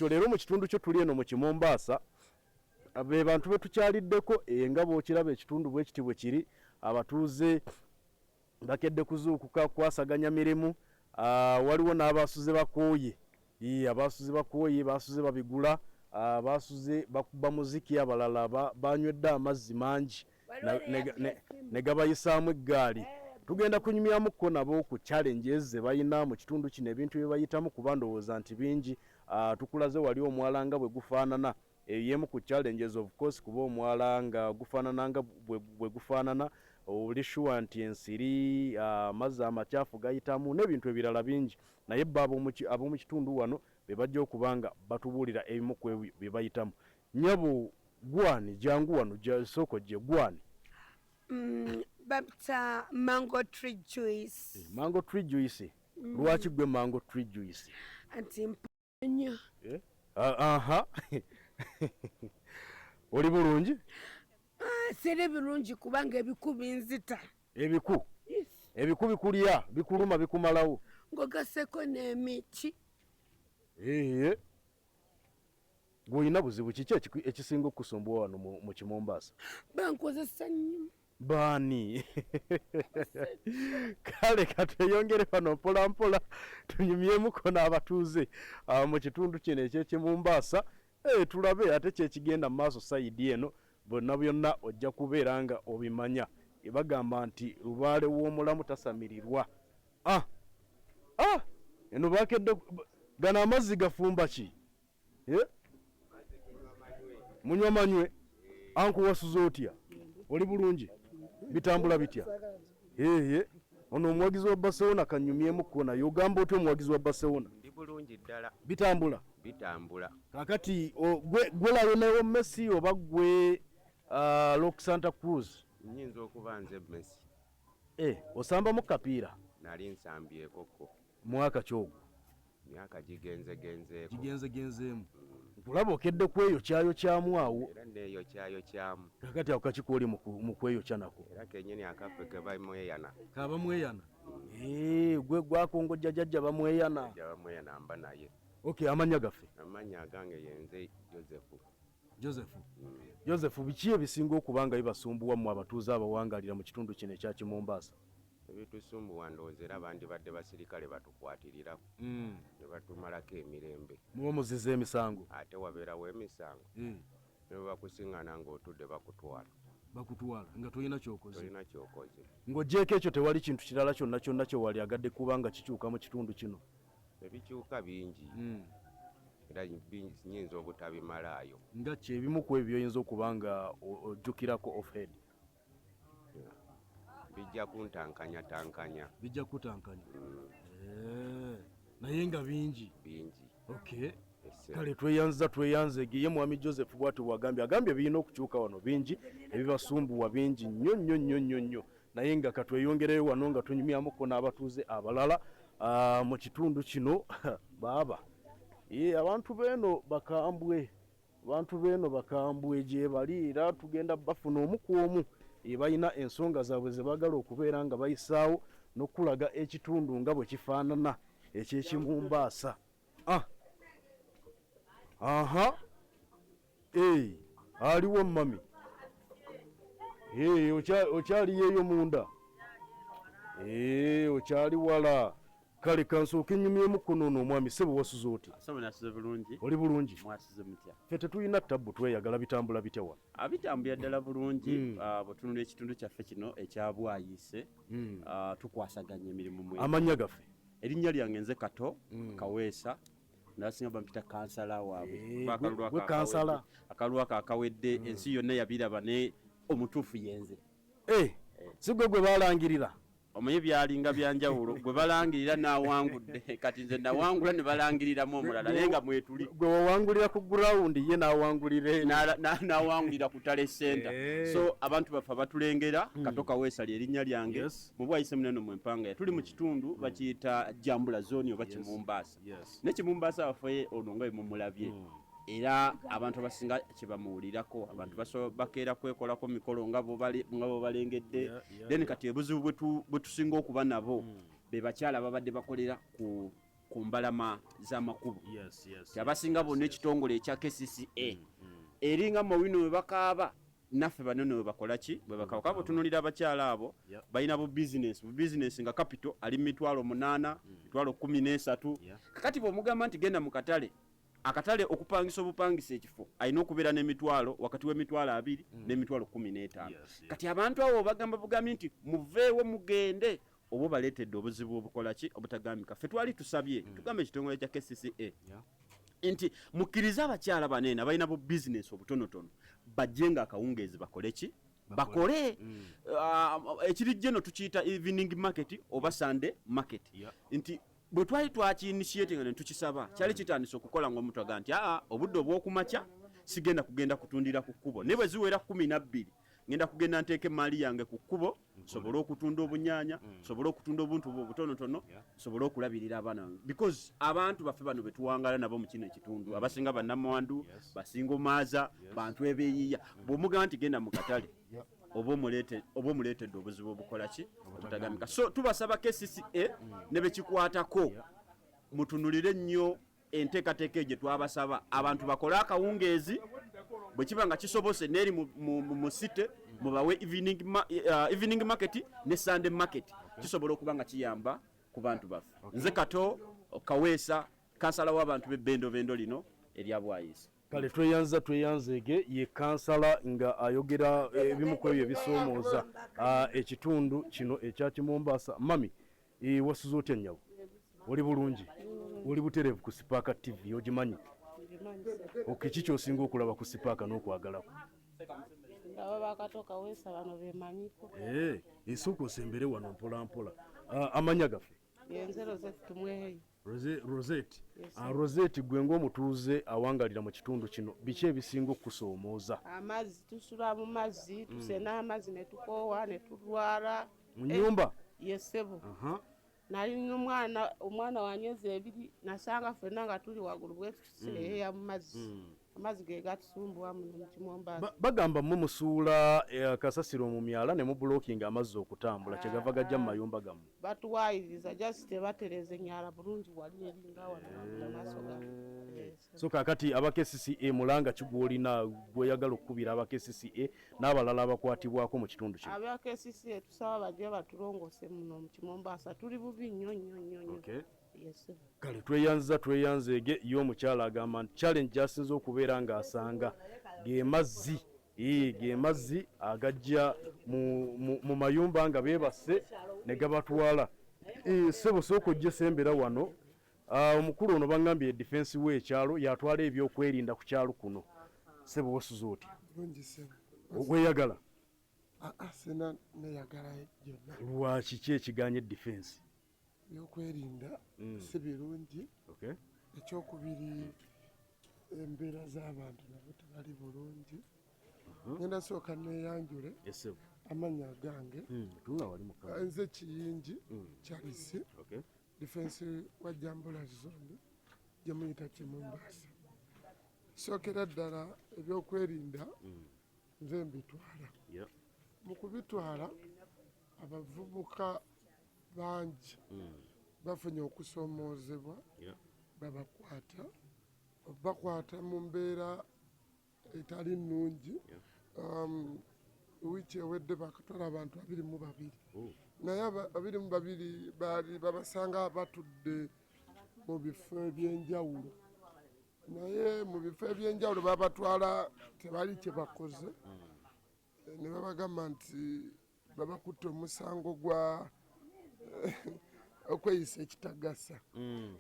ekyo leero mu kitundu kyo tuli eno mu Kimombasa be bantu betukyaliddeko nga bw'okiraba ekitundu bwe kiti bwe kiri abatuuze bakedde kuzuukuka kwasaganya mirimu waliwo n'abasuze bakooye abasuze bakooye basuze babigula basuze bakuba muziki abalala banywedde amazzi mangi ne gabayisaamu eggaali tugenda kunyumyamuko nabo ku challenges ze bayina mu kitundu kino ebintu bye bayitamu kuba ndowooza nti bingi tukulaze wali omwala nga bwe gufaanana eyemu ku challenges of course kuba omwala nga gufaanana nga bwe gufaanana oli sure nti ensiri amazzi amakyafu gayitamu n'ebintu ebirala bingi naye ab'omu kitundu wano be bajja okuba nga batubuulira ebimu ku ebyo bye bayitamu. Nyabo gwani jangu wano soko gye gwani babita mango tree juice. Mango tree juice. Lwaki gwe mango tree juice? Anti mpanya. Aha. Oli bulungi? Sere bulungi kubanga ebiku binzita. Ebiku? Yes. Ebiku bikulya, bikuluma bikumalawo. Ngogaseko n'emiti. Gwolina buzibu kiki ekisinga okusumbuwa wano mu Kimombasa? Bankozesa nnyo. Bani kale katweyongere wano mpola mpola tunyumyemuko n'abatuuze mu kitundu kino eky'Ekimombasa tulabe ate kyekigenda mu maaso sayidi eno bonna byonna ojja kubeera nga obimanya bagamba nti lubaale w'omulamu tasamirirwa. Eno bakedde gano amazzi gafumba ki? Munywa manywe ankuwasuza otya? Oli bulungi? Bitambula bitya? Ono omwagizi wa Barcelona kanyumyemu kona yogamba otyo omwagizi wa Barcelona? Ndi bulungi ddala. Bitambula? Bitambula. Kakati gwe Lionel Messi oba gwe Roque Santa Cruz? Nnyinza okuba nze Messi. Osamba mu kapiira? Nali nsambyekoko. Mwaka kyogwo? Myaka gigenzegenzeeko. Gigenzegenzeemu. Kulaba okedde kweyokyayo kyamu awo. Era neeyokyayo kyamu. Kakati ako kakikooli mu kweyokya nako? Era kennyini akaffe ke bamweyana. Kaba mweyana? Gwe gwakongojja jjajja bamweyana? Jjajja bamweyana mba naye. Okay, amanya gaffe? Amanya agange yenze Joseph. Joseph, biki ebisinga okuba nga bibasumbuwa mu abatuuze abawangalira mu kitundu kino ekya Kimombasa? Ebitusumbuwa ndowooza era bandibadde basirikale batukwatiriraku ne batumalako emirembe. Muba muziza emisango? Ate wabeerawo emisango ne bwe bakusiŋŋana ng'otudde bakutwala. Bakutwala nga tolina kyokoze? Tolina kyokoze. Ng'ogyeko ekyo tewali kintu kirala kyonna kyonna kye wali agadde kuba nga kikyuka mu kitundu kino? Ebikyuka bingi era nnyinza obutabimalaayo. Nga ki ebimu ku ebyo oyinza okuba nga ojjukirako offhead? Bijja kuntankanya. Bijja kutankanya? Naye nga bingi? Bingi. Okay. Kale tweyanze ye Mwami Joseph bw'atyo agambye birina okukyuka wano bingi ebibasumbuwa bingi nnyo naye nga katweyongereyo wano nga tunyumyamuko n'abatuuze abalala mu kitundu kino baaba abantu beeno bakambwe gye baliira tugenda bafuna omu ku omu balina ensonga zaabwe ze baagala okubeera nga bayisaawo n'okulaga ekitundu nga bwe kifaanana eky'Ekimombasa. Aliwo mami? Okyaliyeeyo munda? Okyali wala? Kale kansooke nnyumyemu kuno omwami ssebo wasuze otya? Ssebo nasuze bulungi. Oli bulungi? Mwasuze mutya? Ffe tetulina ttabbu tweyagala bitambula bitya wano? Bitambula ddala bulungi bwe tunula ekitundu kyaffe kino ekya Bwayiise tukwasaganya emirimu mu. Amannya gaffe? Erinnya lyange nze Kato Kaweesa. Nasinga bampita kansala waabwe. Gwe kansala? Akalulu ako akawedde ensi yonna yabiraba ne omutuufu yenze. Si gwe gwe baalangirira? Omanyi byalinga byanjawulo gwe balangirira n'awangudde kati nze nawangula ne balangiriramu omulala naye nga mwetuli. Gwe wawangulira ku ground ye n'awangulira n'awangulira ku Tale Center. So abantu baffe batulengera Kato Kaweesa ly'erinnya lyange mu Bwayiise muneno mu Empangaya tuli mu kitundu bakiyita Jambula zone oba Kimombasa. Ne Kimombasa waffe ono nga bwe mumulabye. Era abantu abasinga kyebamuwulirako abantu bakeera kwekolako mikolo nga bo balengedde. Then kati ebuzibu bwe tusinga okuba nabo be bakyala babadde bakolera ku ku mbalama z'amakubo abasinga bonna ekitongole ekya KCCA eringa mawino bwe bakaaba naffe banene bwe bakola ki bwe bakaaba butunulira abakyala abo balina bu business nga capital ali 8,000 13 kakati bw'omugamba nti genda mu katale akatale okupangisa obupangisa ekifo alina okubeera n'emitwalo wakati w'emitwalo 2 n'emitwalo 15 kati abantu abo bagamba bugambi nti muveewo mugende obo baleetedde obuzibu obukola ki obutagambika ffe twali tusabye tugambe ekitongole kya KCCA nti mukkirize abakyala banene balina bu business obutonotono bajjenga akawungeezi bakole ki bakole ekirijje no tukiyita evening market oba Sunday market nti bwe twali twaki-initiate nga ne tukisaba kyali kitandise okukola ng'omuntu aga nti obudde obw'okumakya sigenda kugenda kutundira ku kkubo ne bwe ziwera 12 ngenda kugenda nteeka emaali yange ku kkubo sobole okutunda obunyaanya sobole okutunda obuntu obutonotono sobole okulabirira abaana because abantu baffe bano betuwangala nabo mu kino ekitundu abasinga bannamwandu basinga omaaza bantu ebeeyiya bw'omugamba nti genda mu katale oba omuleetedde obuzibu obukola ki obutagamika so tubasaba KCCA ne bekikwatako mutunulire nnyo enteekateeka egye twabasaba abantu bakole akawungeezi bwe kiba nga kisobose n'eri mu site mubawe evening market ne Sunday market kisobola okuba nga kiyamba ku bantu baffe nze Kato Kaweesa kansala w'abantu b'ebbendobendo lino erya Bwayizi kale tweyanzege ye kansala nga ayogera ebimu ku ebyo ebisoomooza ekitundu kino ekya Mombasa mami wasuza otya nnyabo oli bulungi oli butereevu ku Sipaaka TV ogimanyi okiki kyosinga okulaba ku Sipaaka n'okwagalako abo bakato Kaweesa bano bemanyiko esooka osembere wano mpolampola amanya gaffe yenze Rosette tumweyo Rosette gwe ng'omutuuze awangalira mu kitundu kino biki ebisinga okusoomooza amazzi tusula mu mazzi tusena amazzi ne tukoowa ne tulwala mu nnyumba yesebo nali omwana wanywezi 2 nasanga ffenna nga tuli waggulu bwe tuseeya mu mazzi amazzi ge gatusumbuwa muno mu Mombasa bagamba mmwe musuula kasasiro mu myala ne mu blocking amazzi okutambula kyegava gajja mu mayumba gammwe batuwayiriza just tebatereze nyala bulungi wali eringa wano maaso ga so kakati aba KCCA mulanga kigwolina gweyagala okukubira aba KCCA n'abalala abakwatibwako mu kitundu kino aba KCCA tusaba bajje batulongose muno mu Mombasa tuli bubi nnyo kale tweyanzege y'omukyala agamba nti challenge gyasinze okubeera ng'asanga ge mazzi agajja mu mayumba nga beebase ne gabatwala sebo sooka ojje sembera wano omukulu ono bangambye edifensi w'ekyalo yatwala ebyokwerinda ku kyalo kuno sebo wasuza oti weyagala sena neyagala gyonna lwaki ki ekiganya edifensi ebyokwerinda si birungi ekyokubiri embeera z'abantu nabo tebali bulungi ngenda sooka neyanjule amanya gange nze Kiyingi Charles defense wa Jambula zone gye muyita Mombasa sookera ddala ebyokwerinda nze mbitwala mu kubitwala abavubuka bangi bafunye okusoomoozebwa bakwata mu mbeera etali nnungi wiiki ewedde bakatwala abantu 22 naye 22 baali babasanga batudde mu bifo ebyenjawulo naye mu bifo ebyenjawulo babatwala tebali kye bakoze ne babagamba nti babakutte omusango gwa okweyisa ekitagasa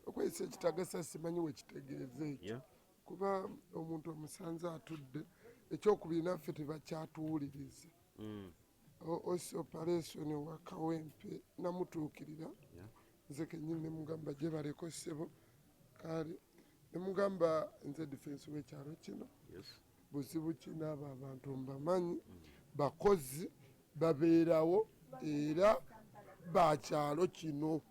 okweyisa ekitagasa simanyi wekitegeeza ekyo kuba omuntu omusanze atudde ekyokubiri naffe tebakyatuwuliriza osi operation wa Kawempe namutuukirira nze kenyini nemugamba gye baleko ssebo kale nemugamba nze defense w'ekyalo kino buzibu kina abo abantu mbamanyi bakozi babeerawo era bakyalo kino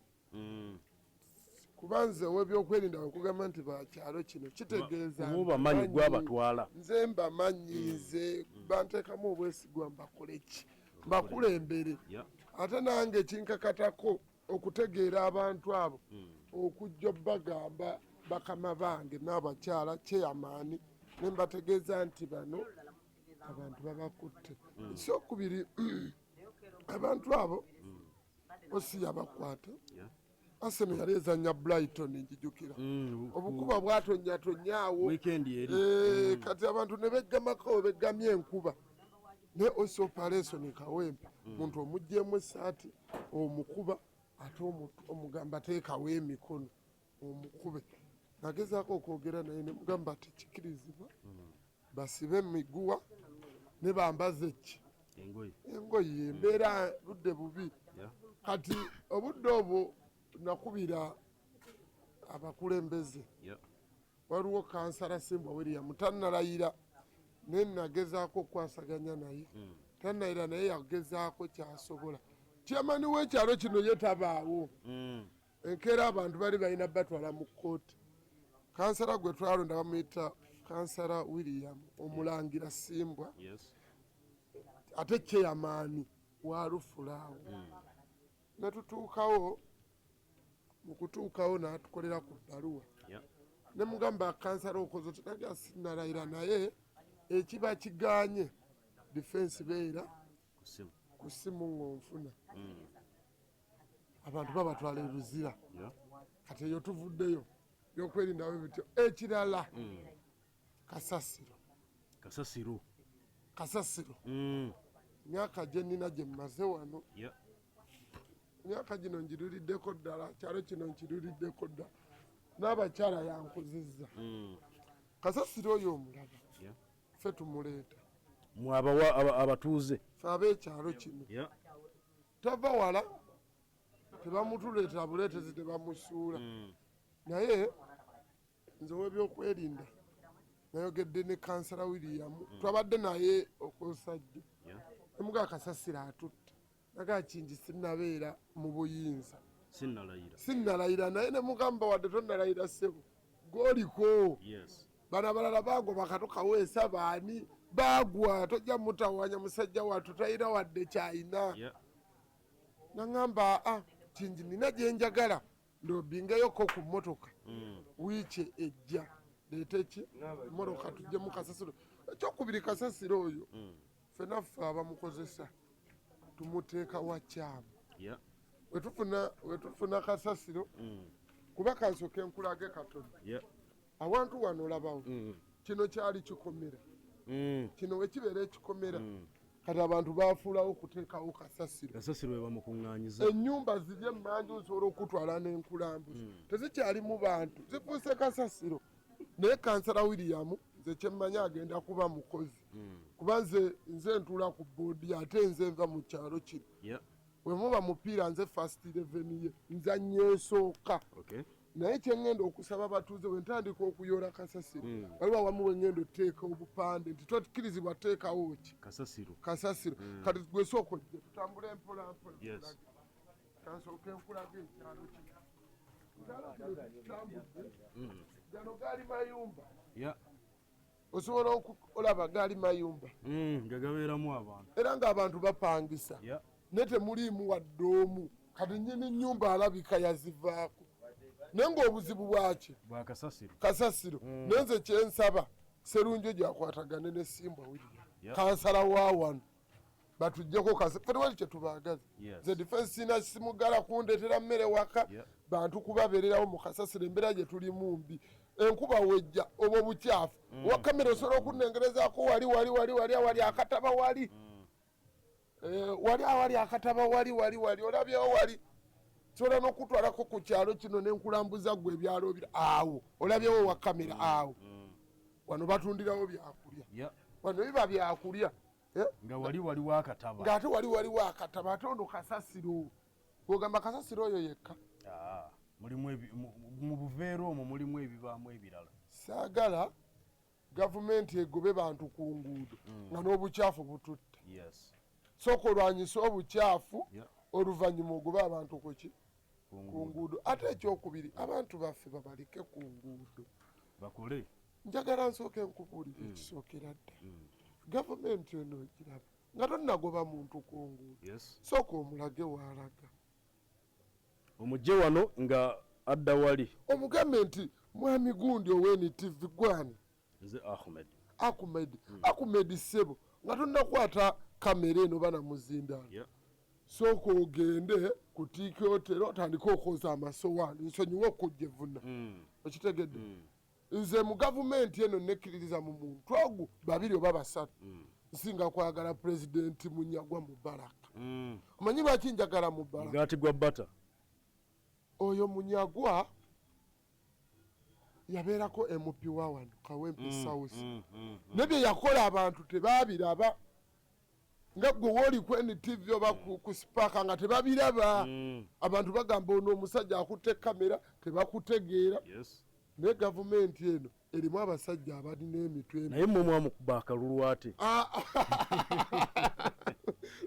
kubanze webyokwerinda okugamba nti bakyalo kino kitegeeza bamanyi gwabatwala nze mbamanyi nze banteekamu obwesigwa mbakole ki mbakulembere ate nange kinkakatako okutegeera abantu abo okujja bagamba bakama bange n'abakyala kyeyamaani ne mbategeeza nti bano abantu babakutte. Ekyokubiri abantu abo osi yabakwata Arsenal yali ezannya Brighton njijukira obukuba bwatonyatonyaawo kati abantu ne beggamako beggamye enkuba ne osi operation Kawempe muntu omuggyemu essaati omukuba ate omugamba teekawo emikono omukube. Nagezaako okwogera naye ne mugamba tekikirizibwa basibe emiguwa ne bambaze ki engoye embeera budde bubi. Kati obudde obwo nakubira abakulembeze waliwo kansala Simbwa William tannalayira naye nagezaako okwasaganya naye tannayira naye yagezaako kyasobola. Chairman w'ekyalo kino ye tabaawo enkeera abantu bali balina batwala mu kkooti. Kansala gwe twalonda bamuyita kansala William omulangira Simbwa ate kyeyamaani wa Lufulaawo natutuukawo mu kutuukawo n'atukolera ku bbaluwa ne mugamba kansala okoze tinaga sinnalayira naye ekiba kigaanye defense beera ku ssimu ng'onfuna abantu babatwala ebuzira kati eyo tuvuddeyo byokwerindawo bityo. Ekirala kasasiro myaka gye nnina gye mmaze wano myaka gino ngiruliddeko ddala kyalo kino nkiruliddeko ddala n'abakyala yankuzizza. Kasasiro oyo omulaba ffe tumuleeta abatuuze ffe ab'ekyalo kino tava wala tebamutuleeta buleetezi tebamusuula naye nze ow'ebyokwerinda nayogedde ne kansala William twabadde naye okosajja emuga Kasasiro atutta naga kingi sinnabeera mu buyinza sinnalayira naye ne mugamba wadde tonnalayira ssebo gooliko bano abalala baagwa bakatokaweesa baani baagwa tojja mutawanya musajja wattu tayina wadde kyayina naŋŋamba kingi nina gye njagala ndobingeyoko ku mmotoka wiiki ejja leeteki emmotoka tujje mu Kasasiro. Ekyokubiri Kasasiro oyo ffenaffe abamukozesa tumuteeka wakyamu wetufuna Kasasiro kuba kansooka enkulage katono awantu wano olabawo kino kyali kikomera kino wekibeera ekikomera kati abantu bafuulawo okuteekawo Kasasiro webamukuŋŋaanyiza ennyumba ziri emmanju nsobola okutwala n'enkulambuzi tezikyalimu bantu zifuuse Kasasiro naye kansala William nze kyemmanyi agenda kuba mukozi kuba nze ntula ku boodi ate nze nva mu kyalo kino bwe muba mupiira nze first 11 ye nzannya esooka naye kyeŋŋenda okusaba abatuuze we ntandika okuyoola Kasasiro waliwo awamu we ŋŋenda oteeka obupande nti tokkirizibwa teekawo ki Kasasiro kati gwe sooka ojje tutambule mpolampola kansooka enkulaga ekyalo kino tutambudde gano gaali mayumba osobola olaba gaali mayumba gagabeeramu abantu era ng'abantu bapangisa ne temuliimu wadde omu kati nnyini nnyumba alabika yazivaako naye ng'obuzibu bwaki bwa Kasasiro naye nze kyensaba Sserunjo gyakwatagane ne Simbwa William kansala wa wano batuggyeko ffe tewali kye tubaagaza nze defense sina simugala kundeetera mmere waka bantu kubabeererawo mu Kasasiro embeera gye tulimu mbi enkuba wejja obwo bukyafu wakamera osobola okunnengerezaako wali awali akataba wali awali akataba wali olabyewo wali sobola n'okutwalako ku kyalo kino n'enkulambuza ggwe ebyalo bira awo olabyewo wakamera awo wano batundirawo byakulya wano biba byakulya nga waliwo akataba ng'ate waliwo akataba ate ono Kasasiro ogamba Kasasiro oyo yekka mu buveera omwo mulimu ebibaamu ebirala. Saagala gavumenti egobe bantu ku nguudo nga n'obukyafu bututte sooka olwanyisa obukyafu oluvannyuma ogobe abantu kuki ku nguudo ate ekyokubiri abantu baffe babaleke ku nguudo bakole. Njagala nsooke nkubuulira ekisookera dda gavumenti eno ogiraba nga tonnagoba muntu ku nguudo sooka omulage waalaga omugye wano nga adda wali omugambe nti mwami gundi ow'NTV gwani nze Ahmed Ssebo nga tonnakwata kamera eno bana muzindaalo sooka ogende ku tiiki hotero otandike okwoza amasowaani nsonyiwa okujja evuna okitegedde nze mu gavumenti eno nekkiririza mu muntu ogwo 2 oba 3 nsinga kwagala pulezidenti Munyagwa Mubaraka omanyi lwaki njagala Mubaraka ngati gwa bata oyo Munyagwa yabeerako MP wa wano Kawempe South nebye yakola abantu tebabiraba nga gwe wooli ku NTV oba ku Spark nga tebabiraba abantu bagamba ono omusajja akutte kamera tebakutegeera naye gavumenti eno erimu abasajja abalina emitwe naye mmwe mwamukuba akalulu ate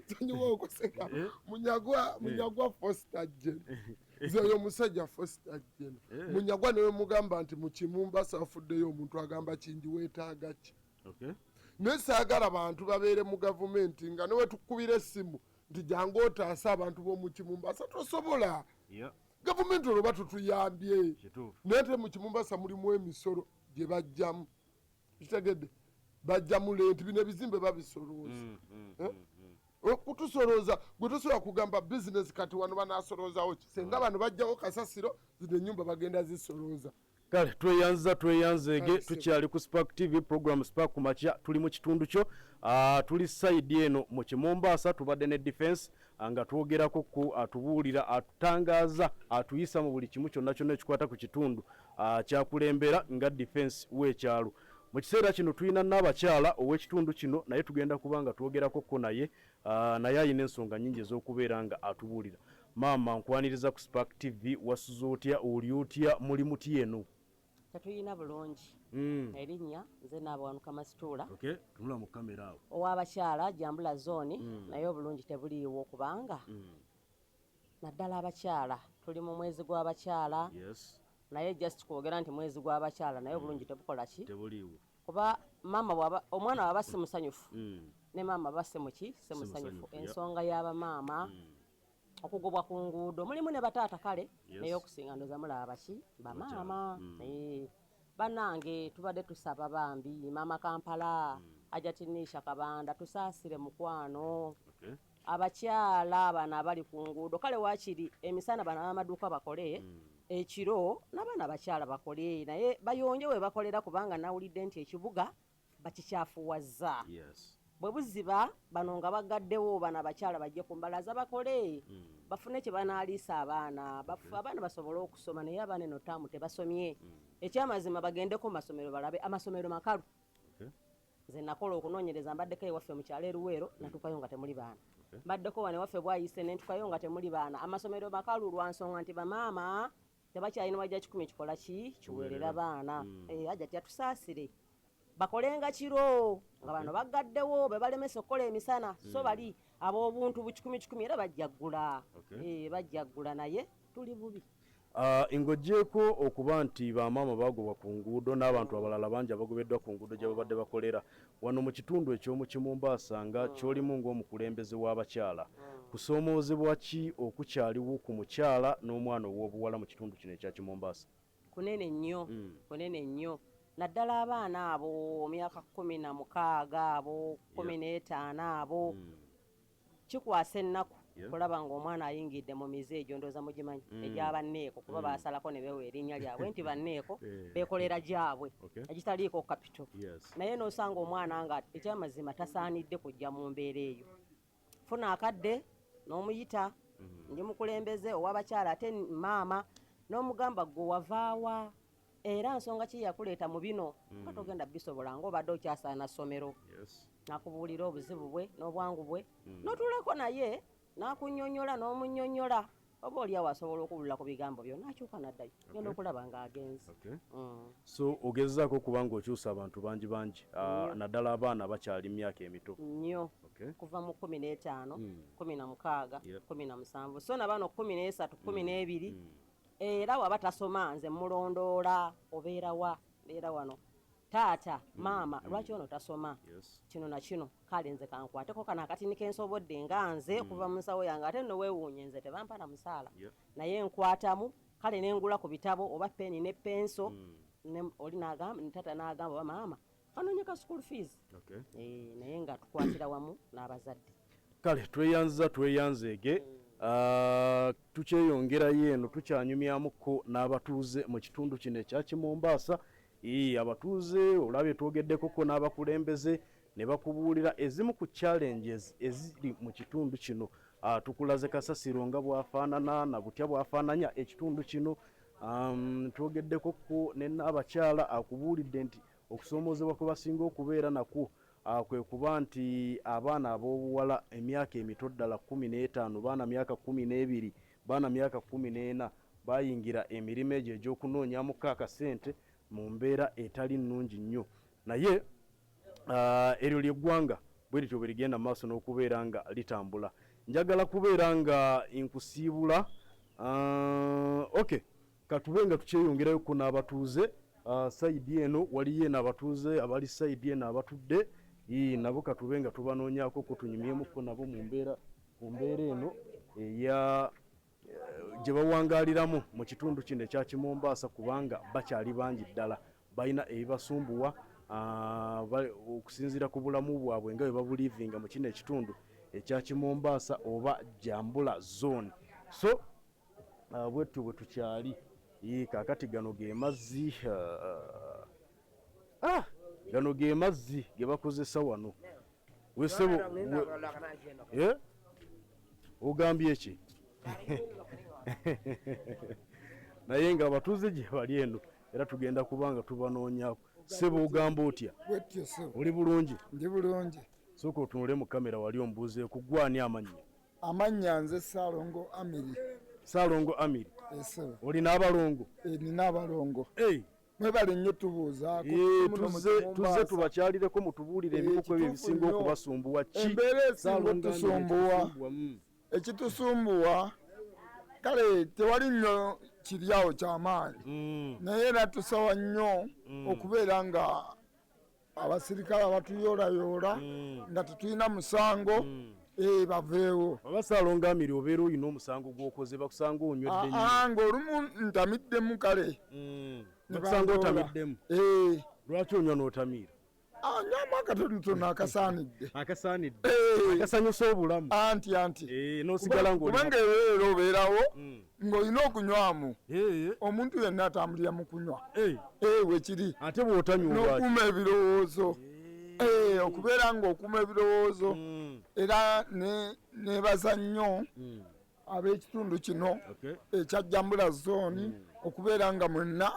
sonyiwa okuseka Munyagwa Foster Gen nze oyo omusajja Foster Gen Munyagwa newe mugamba nti mu Kimumbasa afuddeyo omuntu agamba kindi weetaaga ki naye saagala bantu babeere mu gavumenti nga newe tukubira essimu nti jangu otaasa abantu b'omu Kimumbasa tosobola gavumenti olwo batutuyambye naye te mu Kimumbasa mulimu emisolo gye bajjamu kitegedde bajjamu lenti bino ebizimbe babisolooza kutusolooza gwe tosobola kugamba bizinesi kati wano banaasoloozawo ki senga bano bajjawo kasasiro zino ennyumba bagenda zisolooza kale tweyanzege tukyali ku Spark TV program Spark ku makya tuli mu kitundu kyo tuli side eno mu Kimombasa tubadde ne defense nga twogerako ku atubuulira atutangaaza atuyisa mu buli kimu kyonna kyonna ekikwata ku kitundu kyakulembera nga defense w'ekyalo mu kiseera kino tulina n'abakyala ow'ekitundu kino naye tugenda kuba nga twogerako ko naye ayina ensonga nnyingi ez'okubeera nga atubuulira maama nkwaniriza ku Spark TV wasuza otya oli otya muli muti eno tetuyina bulungi erinnya nze naabawanuka masituula tunula mu kamera awo ow'abakyala Jambula zooni naye obulungi tebuliiwo okubanga naddala abakyala tuli mu mwezi gw'abakyala naye just kwogera nti mwezi gw'abakyala naye obulungi tebukola ki tebuliiwo kuba maama omwana waba si musanyufu ne maama baba si muki si musanyufu ensonga y'abamaama okugobwa ku nguudo mulimu ne bataata kale naye okusinga ndoza mulaba baki bamaama bannange tubadde tusaba bambi maama Kampala Ajatinisha Kabanda tusaasire mukwano abakyala bano abali ku nguudo kale waakiri emisana bano ab'amaduuka bakole ekiro n'abaana abakyala bakole naye bayonje we bakolera kubanga nawulidde nti ekibuga bakikyafuwazza bwe buziba bano nga bagaddewo bano abakyala bajje ku mbalaza bakole bafune kye banaaliisa abaana basobole okusoma naye abaana eno taamu tebasomye ekyamazima bagendeko mu masomero balabe amasomero makalu nze nakola okunoonyereza mbaddeko ewaffe mu kyalo Eruweero natuukayo nga temuli baana mbaddeko wano ewaffe Bwayise ne ntuukayo nga temuli baana amasomero makalu lwa nsonga nti bamaama tebakyalina wajja 10 kikola ki kiweerera baana ajja tyatusaasire bakolenga kiro nga bano bagaddewo be balemesa okukola emisana so bali ab'obuntu bu 10 era bajjaggula bajjaggula naye tuli bubi ingojjeeko okuba nti bamaama bagobwa ku nguudo n'abantu abalala bangi abagobeddwa ku nguudo gye babadde bakolera wano mu kitundu eky'omu Kimombasa nga kyolimu ng'omukulembeze w'abakyala kusoomoozebwa ki okukyaliwo ku mukyala n'omwana ow'obuwala mu kitundu kino ekya Kimombasa kunene nnyo naddala abaana abo myaka 16 abo 15 abo kikwasa ennaku kulaba ng'omwana ayingidde mu mize egyo ndooza mugimanyi egy'abanneeko kuba baasalako ne bewa erinnya lyabwe nti banneeko beekolera gyabwe egitaliiko kapito naye n'osanga omwana nga ekyamazima tasaanidde kujja mu mbeera eyo funa akadde n'omuyita ndi mukulembeze ow'abakyala ate maama n'omugamba gwe wavaawa era nsonga ki yakuleeta mu bino nga togenda bisobola ng'obadde okyasaana ssomero nakubuulira obuzibu bwe n'obwangu bwe n'otuulako naye n'akunnyonnyola n'omunnyonnyola oba oli awo asobola okubulira ku bigambo byo n'akyuka n'addayo genda okulaba ng'agenze so ogezzaako okuba ng'okyusa abantu bangi naddala abaana bakyali myaka emito nnyo kuva mu 15 16 17 so na bano 13 12 era waba tasoma nze mulondoola obeerawa beera wano taata maama lwaki ono tasoma kino na kino kale nze kankwateko kano akatini kensobodde nga nze okuva mu nsawo yange ate nno weewuunye nze tebampa na musaala naye nkwatamu kale nengula ku bitabo oba peni ne penso oli n'agamba tata n'agamba oba maama anonye ka school fees naye nga tukwatira wamu n'abazadde. Kale tweyanzeege tukyeyongerayo eno tukyanyumyamuko n'abatuuze mu kitundu kino ekya Kimombasa. Abatuuze olabye twogeddekoko n'abakulembeze ne bakubuulira ezimu ku challenges eziri mu kitundu kino. Tukulaze kasasiro nga bwafaanana na butya bwafaananya ekitundu kino. Twogeddekoko ne n'abakyala akubuulidde nti okusoomozebwa kwe basinga okubeera nakwo kwe kuba nti abaana ab'obuwala emyaka emito ddala 15, baana myaka 12, baana myaka 14 bayingira emirimu egyo egy'okunoonyamuko akasente mu mbeera etali nnungi nnyo. Naye eryo ly'eggwanga bwe lityo bwe ligenda mu maaso n'okubeera nga litambula. Njagala kubeera nga nkusiibula katube nga tukyeyongerayo ku n'abatuuze sayidi eno waliyo eno abatuuze abali sayidi eno abatudde nabo katube nga tubanoonyaako ko tunyumyemuko nabo mu mbeera eno eya gye bawangaaliramu mu kitundu kino ekya Kimombasa kubanga bakyali bangi ddala balina ebibasumbuwa okusinziira ku bulamu bwabwe nga bwe babulivinga mu kino ekitundu ekya Kimombasa oba Jambula zone. So bwetyo bwe tukyali kaakati gano ge mazzi gano ge mazzi ge bakozesa wano. Wesebo ogambye eki naye nga abatuuze gye bali eno era tugenda kubanga tubanoonyaako. Sebo ogamba otya? Oli bulungi? Ndi bulungi. Sooka otunule mu kamera wali ombuuzeeku gwani amannya? Amannya nze Saalongo Amiri. Saalongo Amiri. Olina abalongo? Nina abalongo. mwebale nnyo tubuuzaako tuze tubakyalireko mutubuulire ebibuko ebyo ebisinga okubasumbuwa ki embeera esinga otusumbuwa ekitusumbuwa kale tewali nnyo kiryawo ky'amaanyi naye era tusawa nnyo okubeera nga abasirikale abatuyoolayoola nga tetulina musango baveewo Abasaalongo Amiri obeera olina omusango gw'okoze bakusanga onywedde nnyo ng'olumu ntamiddemu kale bakusanga otamiddemu lwaki onywa n'otamiira nywamu akatonotono akasaanidde akasanyusa obulamu anti n'osigala kubanga ebeera obeerawo ng'olina okunywamu omuntu yenna atambulira mu kunywa wekiri ate bw'otanywa n'okuuma ebirowoozo okubeera ng'okuuma ebirowoozo era nebaza nnyo ab'ekitundu kino ekya Jambula Zone okubeera nga mwenna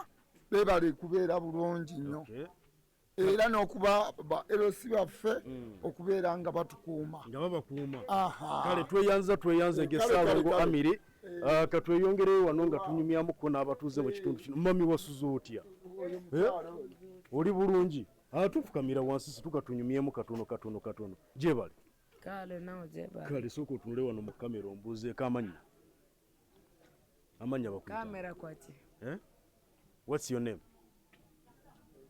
beebale kubeera bulungi nnyo era n'okuba ba LC baffe okubeera nga batukuuma nga babakuuma kale tweyanze ng'Essaalongo Amiri katweyongereyo wano nga tunyumyamuko n'abatuuze mu kitundu kino mami wasuze otya oli bulungi tufukamira wansi situka tunyumyemu katono gyebali kale sooka otunule wano mu kamera ombuuzeeko amanya Kamera kwati. What's your name?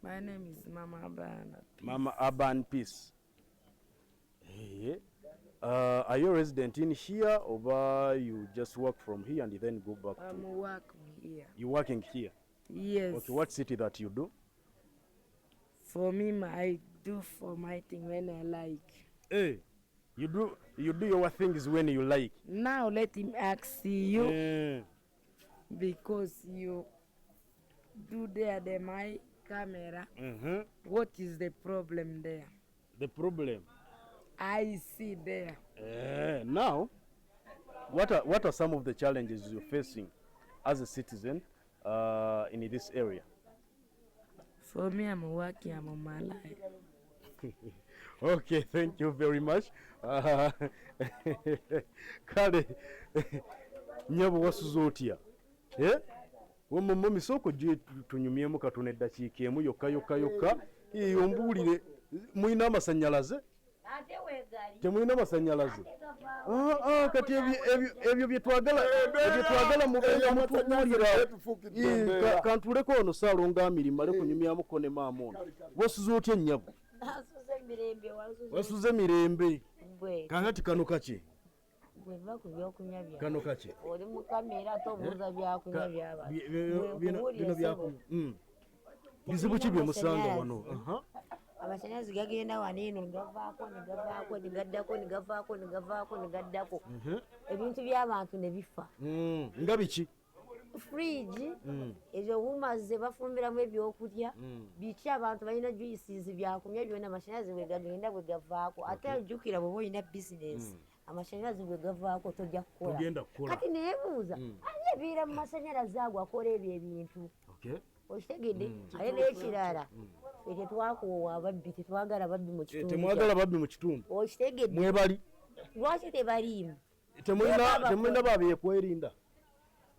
My name is Mama Aban. Mama Aban Peace. Are you a resident in here or you just work from here and then go back? I'm working here. You're working here? Yes. Okay, what city that you do? For me, I do for my thing when I like. Hey, you do your things when you like. Now let him ask you because you do there my camera. What is the problem there? The problem? I see there. Now, what are some of the challenges you're facing as a citizen in this area? For me, I'm working, I'm on my life. Okay, thank you very much. Kale, nyabo wasuze otya? Wamumami soko gye tunyumyemu katono eddakiika emu yokka ombuulire mulina amasannyalaze? Temulina masannyalaze? Kati ebyo byetwagala mubenga mutubuulira kantuleko ono Ssaalongo Amiri male kunyumyamuko ne maama ono wasuze otya ennyabo? Wasuze mirembe kakati kano kaki? bweva ku byokunywa bya kano kaki oli mu kamera tobuuza byakunywa by'abantu bino byakunywa bizibu ki bye musanga wano amasanyalaze gagenda wano eno negavaako negaddako ebintu by'abantu ne bifa nga biki fridge ezo wooma ze bafumbiramu ebyokulya biki abantu balina juices byakunywa byonna amashanyalaze bwe gagenda bwe gavaako ate ajjukira bw'oba olina bizinesi amashanyalaze bwe gavaako tojja kukola kati neyebuuza ani ebiira mu masanyalaze ago akola ebyo ebintu okitegedde aye n'ekirala tetwakoowa ababbi tetwagala babbi mu kitundu temwagala babbi mu kitundu okitegedde mwebali lwaki tebaliimu temulina babyekwerinda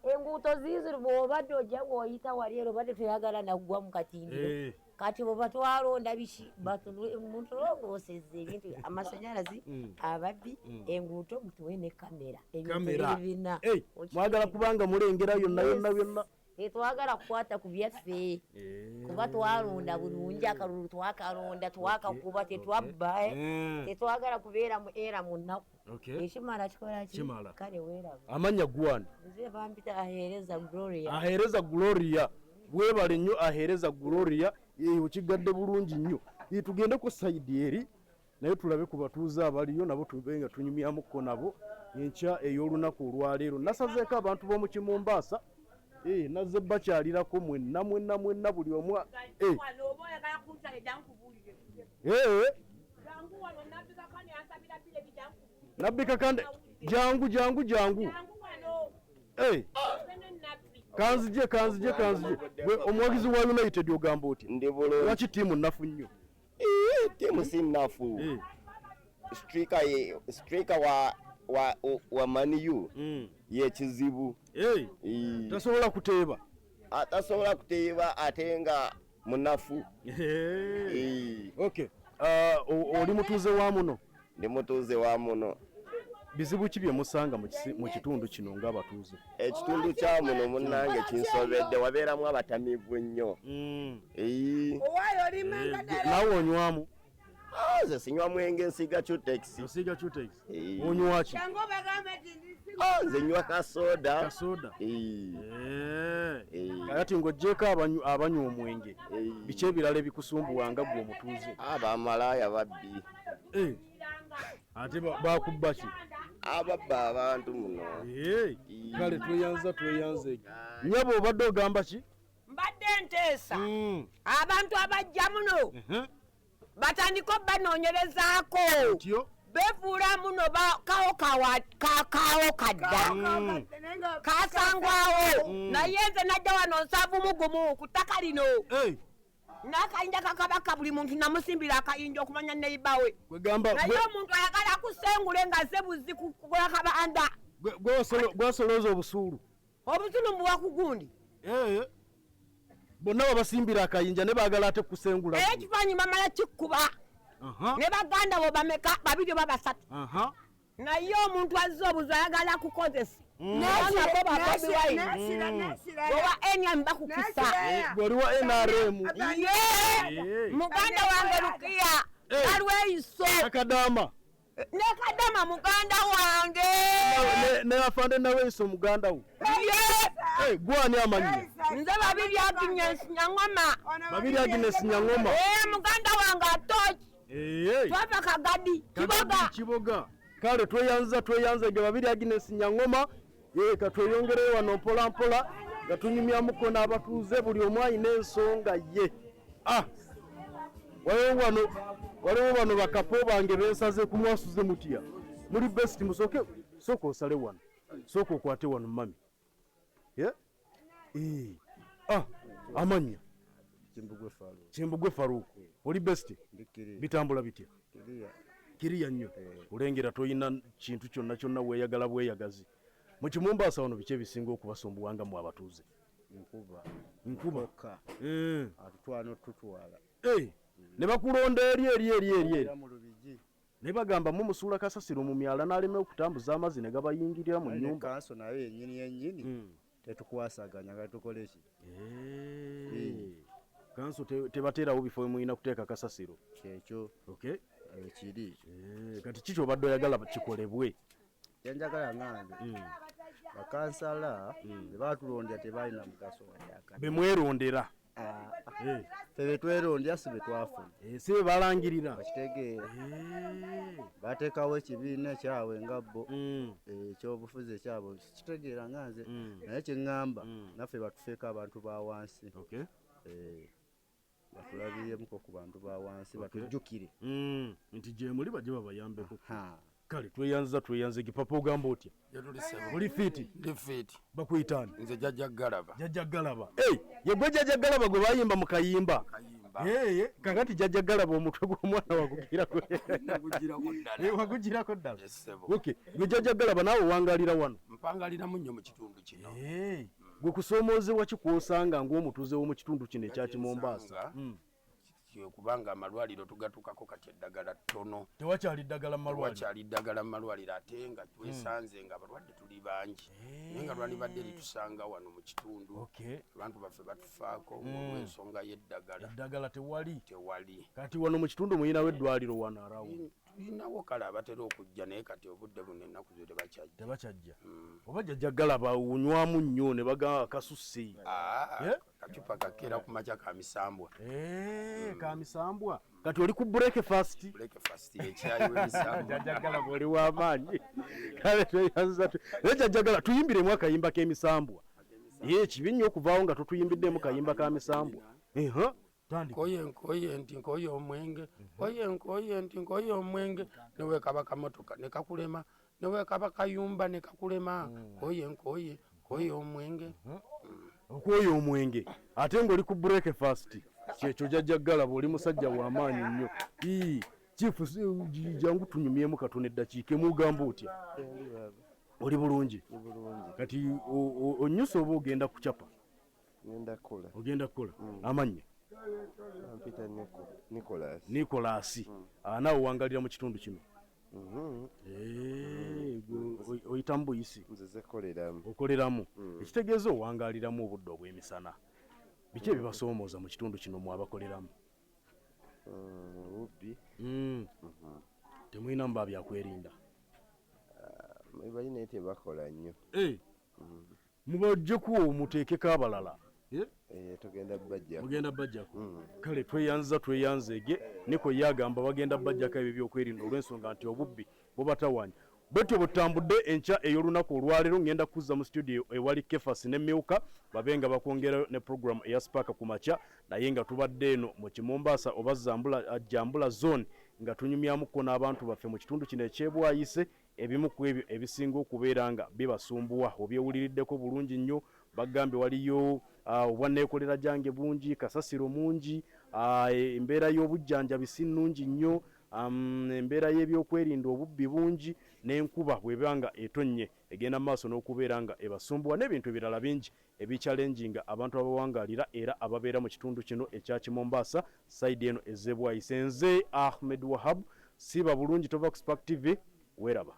enguuto ziizi bw'obadde ojja ng'oyita wali ero badde toyagala naggwa mu katindiro kati bwe twalonda biki mutulongoosezza ebintu amasanyalazi ababbi enguuto mutuwe ne kamera ebintu bina mwagala kubanga mulengera yonna tetwagala kukwata ku byaffe kuba twalonda bulungi akalulu twakalonda twakakuba tetwabba tetwagala kubeera mu era mu nnaku ekimala kikola ki kale weeraba amanya gwani nze bampita aheereza gloria webale nnyo aheereza gloria okigadde bulungi nnyo tugende ku sayidi eri naye tulabe ku batuuze abaliyo nabo tube nga tunyumyamuko nabo enkya ey'olunaku olwaleero nasazeeko abantu b'omu Kimumbaasa nazze bakyalirako mwenna buli omu nabbika kande jangu kanzije omuwagizi wa United ogamba oti lwaki tiimu nnafu nnyo tiimu si nnafu striker wa maniyu yekizibu tasobola kuteeba ate nga munafu oli mutuuze wa muno ndi mutuuze wa muno bizibu ki bye musanga mu kitundu kino ng'abatuuze ekitundu kya muno munnange kinsobedde wabeeramu abatamivu nnyo naawe onywamu nze sinywa mwenge nsiga Chutex onywaki nze nywa kasoda kati ng'oggyeko abanywa omwenge biki ebirala ebikusumbuwanga gwe omutuuze abamalaaya babbi ate bakubba ki ababba abantu muno kale tweyanze nnyabo obadde ogamba ki mbadde nteesa abantu abajja muno batandika banoonyerezaako befuula muno kawo kadda kasangwawo naye nze najja wano nsaavumu gumu ku ttaka lino n'akayinja kakabaka buli muntu namusimbira akayinja okumanya neibawe naye omuntu ayagala kusengule nga ze buzi kugula kabanda gwasolooza obusuulu mbuwa ku gundi bonna babasimbira akayinja ne baagala ate kusengula naye ekifaanyi bamala kikkuba ne baganda bo bameka babiri oba basatu naye omuntu azze obuzi ayagala kukozesa nangako babobi wine owa NRM bakukisa gwoliwa NRM muganda wange Lukiya alweiso akadama nekadama muganda wange ne afande naweiso muganda wo gwani amanyi nze babiri Agnes Nyangoma muganda wange atoki twava Kagadi Kiboga kale tweyanze ge babiri Agnes Nyangoma katweyongereyo wano mpolampola nga tunyumyamuko n'abatuuze buli omu alina ensonga ye waliwo wano bakapo bange bensaze kumwasuze mutya muli best musoke sooka osale wano sooka okwate wano mami amanya Kimbugwe Faruku oli best bitambula bitya kiriya nnyo olengera toyina kintu kyonna weeyagala bweyagazi mu Kimumbaasa wano biki ebisinga okubasumbuwanga mu abatuuze nkuba atutwala tutwala ne bakulonda eri ne bagamba mumusuula kasasiro mu myala n'alema okutambuza amazzi ne gabayingirira mu nnyumba kanso nayo yennyini tetukwasaganya gatukole ki kanso tebateerawo bifo bimulina kuteeka kasasiro kyekyo ekiri ekyo kati kiki obadde oyagala kikolebwe Kyenjagala ngange bakansala bebatulondera tebalina mugaso wadde bemwerondera ffe betwerondera si betwafuna si bebalangirira bakitegeera bateekawo ekibiina ekyabwe nga bo ekyobufuzi ekyabwe kitegeera nganze naye kyeŋŋamba naffe batufeeko abantu ba wansi batulabiremuko ku bantu ba wansi batujjukire nti gye muli bajje babayambeko kale tweyanze gipapa ogamba otya oli fiiti ndi fiiti bakuyitaani nze jjajja galaba yegwe jjajja galaba gwe bayimba mu kayimba kakati jjajja galaba omutwe gw'omwana wagugirako ddala gwe jjajja galaba naawe owangalira wano mpangaliramu nnyo mu kitundu kino gwe kusoomoozebwa kikwosanga ng'omutuuze w'omu kitundu kino ekya Kimombasa kubanga amalwaliro tugatukako kati eddagala ttono tewakyali ddagala mu malwaliro ate nga twesanze nga abalwadde tuli bangi naye nga lwalibadde litusanga wano mu kitundu abantu baffe batufaako olw'ensonga y'eddagala tewali kati wano mu kitundu muyinawo eddwaliro wano arawuni tulinawo kale abatera okujja naye kati obudde buno ennaku zo tebakyajja oba jjajja galaba unywamu nnyo ne bagamba kasusse kacupa kakeera ku makya ka misambwa kamisambwa kati oli ku breakfast ekyayi w'emisambwa jjajja galaba oli w'amaanyi kale tweyanza naye jjajja galaba tuyimbiremu akayimba k'emisambwa kibi nnyo okuvaawo nga tutuyimbiddemu kayimba ka misambwa nkoye nti nkoye omwenge nkoye nti nkoye omwenge newekaba kamotoka nekakulema newekaba kayumba nekakulema nkoye omwenge okwoyo omwenge ate ng'oli ku breakfast kyekyo jjajja galaba oli musajja w'amaanyi nnyo chifu jangu tunyumyemu katono eddakiika emugamba otya oli bulungi kati onyusa oba ogenda kucapa ogenda kukola amannya Nicholas naawe wangalira mu kitundu kino oyita mu buyisi okoleramu ekitegeeza owangaliramu obudde obw'emisana biki ebibasoomooza mu kitundu kino mwabakoleramu temulinamu ba byakwerinda balina tebakola nnyo mubajjeko muteekeko abalala mugenda bajjako kale tweyanzege niko yagamba bagenda bajjako ebyo byokwerinda olw'ensonga nti obubbi bubatawanya bwetyo butambudde enkya ey'olunaku olwaleero ngenda kuzza mu studio ewali Kefas ne Milka babenga bakwongerayo ne program eya Spark ku makya naye nga tubadde eno mu Kimombasa oba Jambula zone nga tunyumyamuko n'abantu baffe mu kitundu kino ekyebwayise ebimu ku ebyo ebisinga okubeera nga bibasumbuwa obyewuliriddeko bulungi nnyo bagambye waliyo obwanneekolera gyange bungi kasasiro mungi embeera y'obujjanjabi si nnungi nnyo embeera y'ebyokwerinda obubbi bungi n'enkuba bw'eba nga etonnye egenda maaso n'okubeera nga ebasumbuwa n'ebintu ebirala bingi ebichallenginga abantu abawangalira era ababeera mu kitundu kino ekya Kimombasa sayidi eno ezebwayise nze Ahmed Wahab siba bulungi tova ku Spark TV weraba